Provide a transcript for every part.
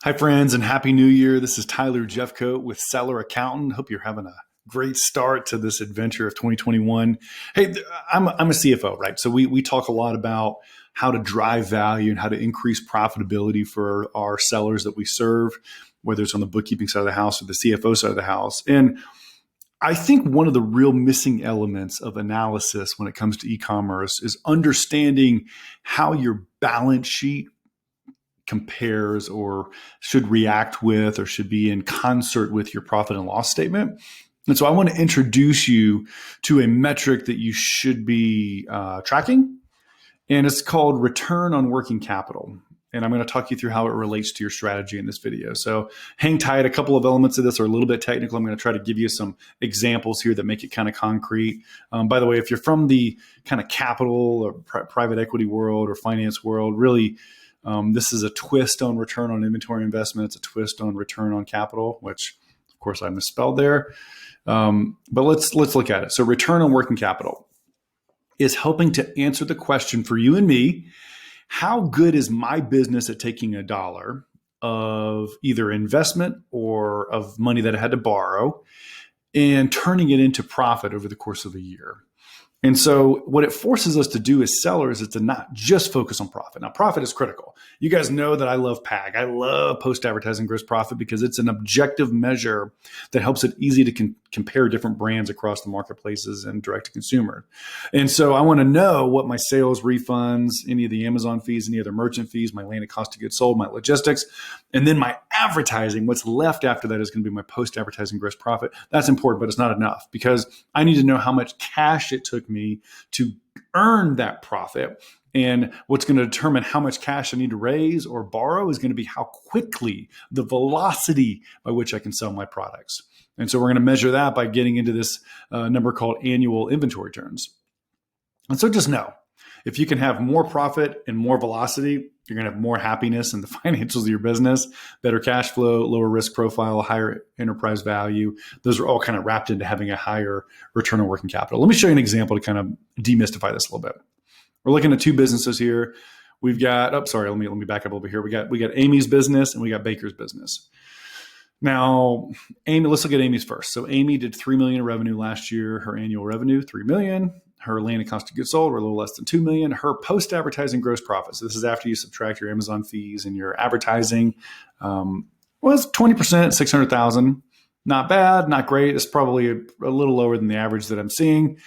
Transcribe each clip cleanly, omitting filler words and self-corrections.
Hi, friends, and Happy New Year. This is Tyler Jeffcoat with Seller Accountant. Hope you're having a great start to this adventure of 2021. Hey, I'm a CFO, right? So we talk a lot about how to drive value and how to increase profitability for our sellers that we serve, whether it's on the bookkeeping side of the house or the CFO side of the house. And I think one of the real missing elements of analysis when it comes to e-commerce is understanding how your balance sheet compares or should react with or should be in concert with your profit and loss statement. And so I want to introduce you to a metric that you should be tracking, and it's called return on working capital. And I'm going to talk you through how it relates to your strategy in this video. So hang tight. A couple of elements of this are a little bit technical. I'm going to try to give you some examples here that make it kind of concrete. By the way, if you're from the kind of capital or private equity world or finance world, really, this is a twist on return on inventory investment. It's a twist on return on capital, which of course I misspelled there. But let's look at it. So return on working capital is helping to answer the question for you and me: how good is my business at taking a dollar of either investment or of money that I had to borrow and turning it into profit over the course of a year? And so what it forces us to do as sellers is to not just focus on profit. Now, profit is critical. You guys know that I love PAG. I love post-advertising gross profit because it's an objective measure that helps it easy to compare different brands across the marketplaces and direct to consumer. And so I want to know what my sales, refunds, any of the Amazon fees, any other merchant fees, my landed cost of goods sold, my logistics, and then my advertising. What's left after that is going to be my post-advertising gross profit. That's important, but it's not enough because I need to know how much cash it took me to earn that profit. And what's going to determine how much cash I need to raise or borrow is going to be how quickly, the velocity by which I can sell my products. And so we're going to measure that by getting into this number called annual inventory turns. And so just know, if you can have more profit and more velocity, you're going to have more happiness in the financials of your business, better cash flow, lower risk profile, higher enterprise value. Those are all kind of wrapped into having a higher return on working capital. Let me show you an example to kind of demystify this a little bit. We're looking at two businesses here. We've got, let me back up a little bit here. We got Amy's business and we got Baker's business. Now, Amy, let's look at Amy's first. So Amy did $3 million in revenue last year. Her annual revenue, $3 million. Her landed cost of goods sold were a little less than $2 million. Her post-advertising gross profit, so this is after you subtract your Amazon fees and your advertising, was 20%, $600,000. Not bad, not great. It's probably a little lower than the average that I'm seeing.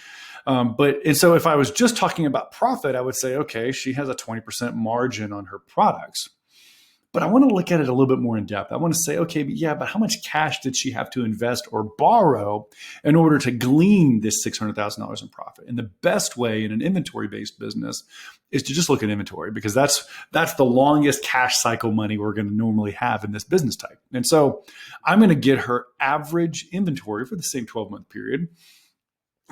And so if I was just talking about profit, I would say, okay, she has a 20% margin on her products. But I want to look at it a little bit more in depth. I want to say, okay, but how much cash did she have to invest or borrow in order to glean this $600,000 in profit? And the best way in an inventory-based business is to just look at inventory, because that's the longest cash cycle money we're going to normally have in this business type. And so I'm going to get her average inventory for the same 12-month period.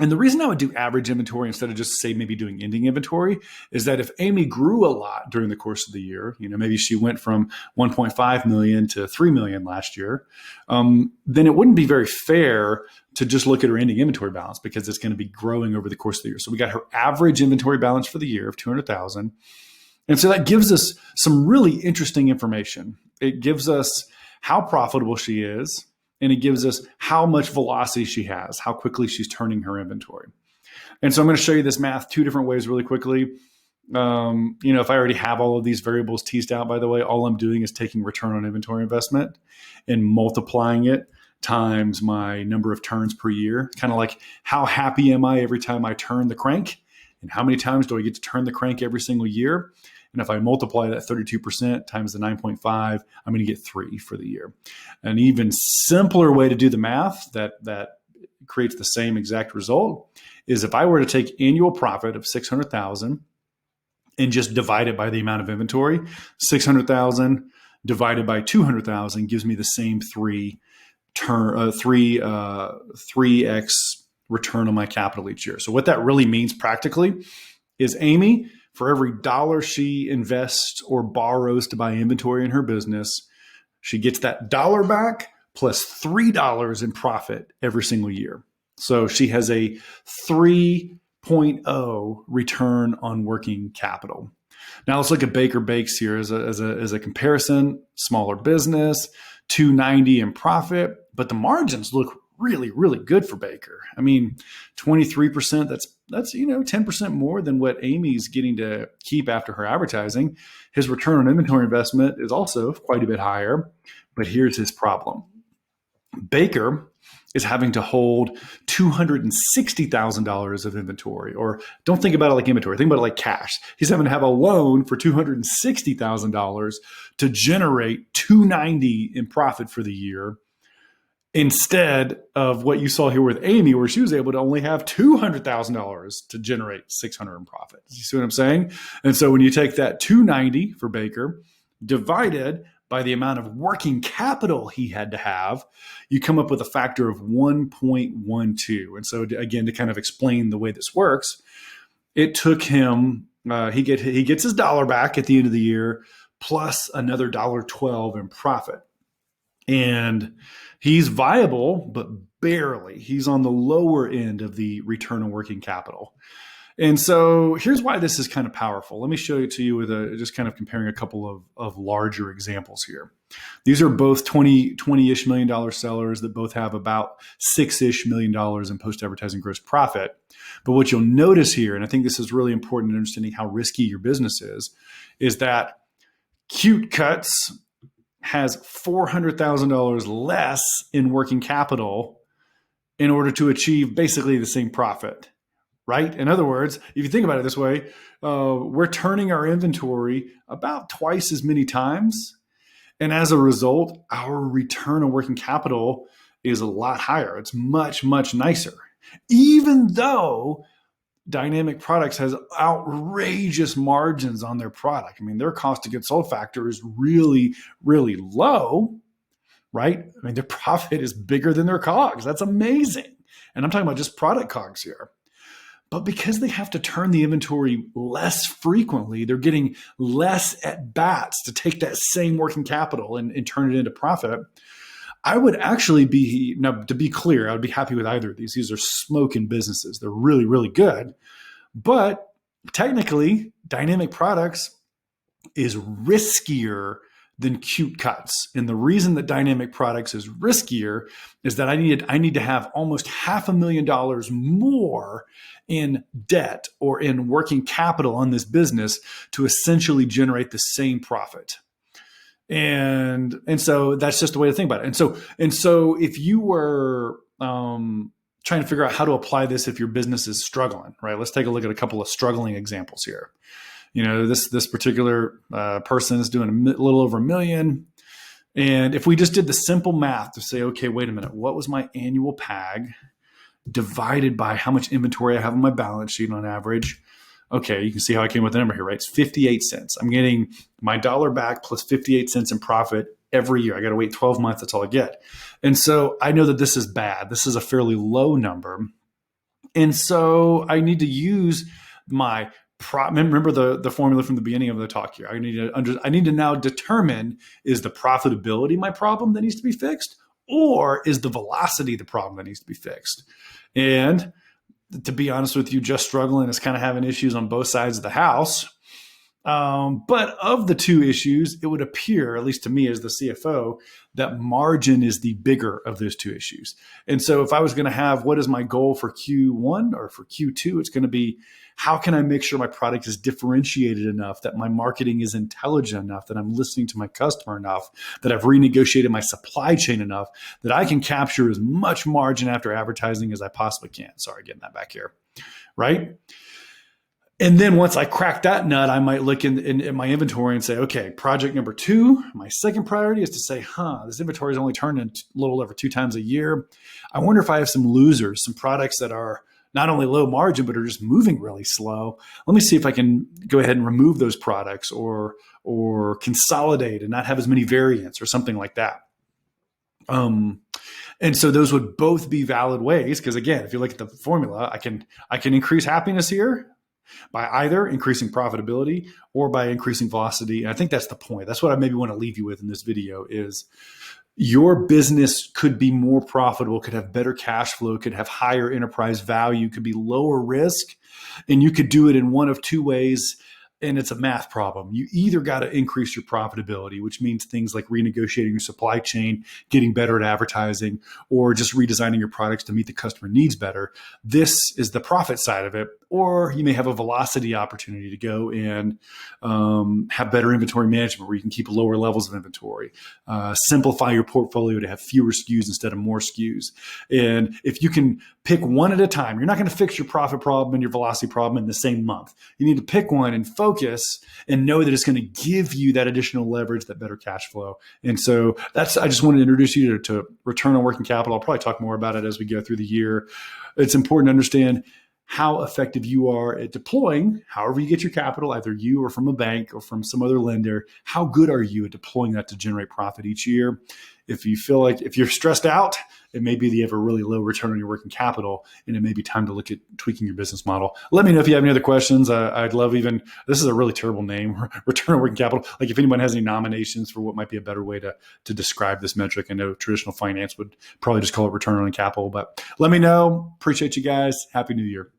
And the reason I would do average inventory instead of just say maybe doing ending inventory is that if Amy grew a lot during the course of the year, maybe she went from 1.5 million to 3 million last year, then it wouldn't be very fair to just look at her ending inventory balance because it's going to be growing over the course of the year. So we got her average inventory balance for the year of 200,000. And so that gives us some really interesting information. It gives us how profitable she is, and it gives us how much velocity she has, how quickly she's turning her inventory. And so I'm going to show you this math two different ways really quickly. If I already have all of these variables teased out, by the way, all I'm doing is taking return on inventory investment and multiplying it times my number of turns per year. Kind of like, how happy am I every time I turn the crank? And how many times do I get to turn the crank every single year? And if I multiply that 32% times the 9.5, I'm going to get 3 for the year. An even simpler way to do the math that creates the same exact result is if I were to take annual profit of 600,000 and just divide it by the amount of inventory, 600,000 divided by 200,000 gives me the same 3x return on my capital each year. So what that really means practically is Amy, for every dollar she invests or borrows to buy inventory in her business, she gets that dollar back plus $3 in profit every single year. So she has a 3.0 return on working capital. Now let's look at Baker Bakes here as a comparison. Smaller business, 290 in profit, but the margins look really, really good for Baker. I mean, 23%, that's 10% more than what Amy's getting to keep after her advertising. His return on inventory investment is also quite a bit higher, but here's his problem. Baker is having to hold $260,000 of inventory, or don't think about it like inventory, think about it like cash. He's having to have a loan for $260,000 to generate $290 in profit for the year, instead of what you saw here with Amy, where she was able to only have $200,000 to generate $600 in profit. You see what I'm saying? And so when you take that $290 for Baker divided by the amount of working capital he had to have, you come up with a factor of 1.12. And so again, to kind of explain the way this works, it took him, he gets his dollar back at the end of the year, plus another $1.12 in profit. And he's viable, but barely. He's on the lower end of the return on working capital. And so here's why this is kind of powerful. Let me show it to you with just kind of comparing a couple of larger examples here. These are both 20-ish million dollar sellers that both have about $6-ish million in post-advertising gross profit. But what you'll notice here, and I think this is really important in understanding how risky your business is that Cute Cuts has $400,000 less in working capital in order to achieve basically the same profit, right? In other words, if you think about it this way, we're turning our inventory about twice as many times. And as a result, our return on working capital is a lot higher. It's much, much nicer, even though Dynamic Products has outrageous margins on their product. I mean, their cost of goods sold factor is really, really low, right? I mean, their profit is bigger than their COGS. That's amazing. And I'm talking about just product COGS here. But because they have to turn the inventory less frequently, they're getting less at bats to take that same working capital and turn it into profit. I would actually be, now to be clear, I would be happy with either of these. These are smoking businesses. They're really, really good. But technically, Dynamic Products is riskier than Cute Cuts. And the reason that Dynamic Products is riskier is that I need to have almost $500,000 more in debt or in working capital on this business to essentially generate the same profit. And so that's just the way to think about it. And so if you were trying to figure out how to apply this if your business is struggling, right? Let's take a look at a couple of struggling examples here. You know, this particular person is doing a little over $1 million. And if we just did the simple math to say, okay, wait a minute, what was my annual PAG divided by how much inventory I have on my balance sheet on average? Okay, you can see how I came with the number here, right? It's 58 cents. I'm getting my dollar back plus 58 cents in profit every year. I got to wait 12 months. That's all I get. And so I know that this is bad. This is a fairly low number. And so I need to use my remember the formula from the beginning of the talk here. I need to now determine, is the profitability my problem that needs to be fixed, or is the velocity the problem that needs to be fixed? And to be honest with you, Just Struggling is kind of having issues on both sides of the house. But of the two issues, it would appear, at least to me as the CFO, that margin is the bigger of those two issues. And so if I was going to have, what is my goal for Q1 or for Q2, it's going to be, how can I make sure my product is differentiated enough, that my marketing is intelligent enough, that I'm listening to my customer enough, that I've renegotiated my supply chain enough, that I can capture as much margin after advertising as I possibly can. Sorry, getting that back here, right? And then once I crack that nut, I might look in my inventory and say, okay, project number 2, my second priority is to say, this inventory is only turned in a little over 2 times a year. I wonder if I have some losers, some products that are not only low margin, but are just moving really slow. Let me see if I can go ahead and remove those products or consolidate and not have as many variants or something like that. And so those would both be valid ways, because again, if you look at the formula, I can increase happiness here by either increasing profitability or by increasing velocity. And I think that's the point. That's what I maybe want to leave you with in this video is your business could be more profitable, could have better cash flow, could have higher enterprise value, could be lower risk. And you could do it in one of two ways. and it's a math problem. You either got to increase your profitability, which means things like renegotiating your supply chain, getting better at advertising, or just redesigning your products to meet the customer needs better. This is the profit side of it. Or you may have a velocity opportunity to go and have better inventory management where you can keep lower levels of inventory, simplify your portfolio to have fewer SKUs instead of more SKUs. And if you can pick one at a time, you're not going to fix your profit problem and your velocity problem in the same month. You need to pick one and focus and know that it's going to give you that additional leverage, that better cash flow. And so I just wanted to introduce you to return on working capital. I'll probably talk more about it as we go through the year. It's important to understand how effective you are at deploying, however you get your capital, either you or from a bank or from some other lender. How good are you at deploying that to generate profit each year? If you feel like if you're stressed out, it may be that you have a really low return on your working capital, and it may be time to look at tweaking your business model. Let me know if you have any other questions. I'd love this is a really terrible name, return on working capital. Like if anyone has any nominations for what might be a better way to describe this metric. I know traditional finance would probably just call it return on capital, but let me know. Appreciate you guys. Happy New Year.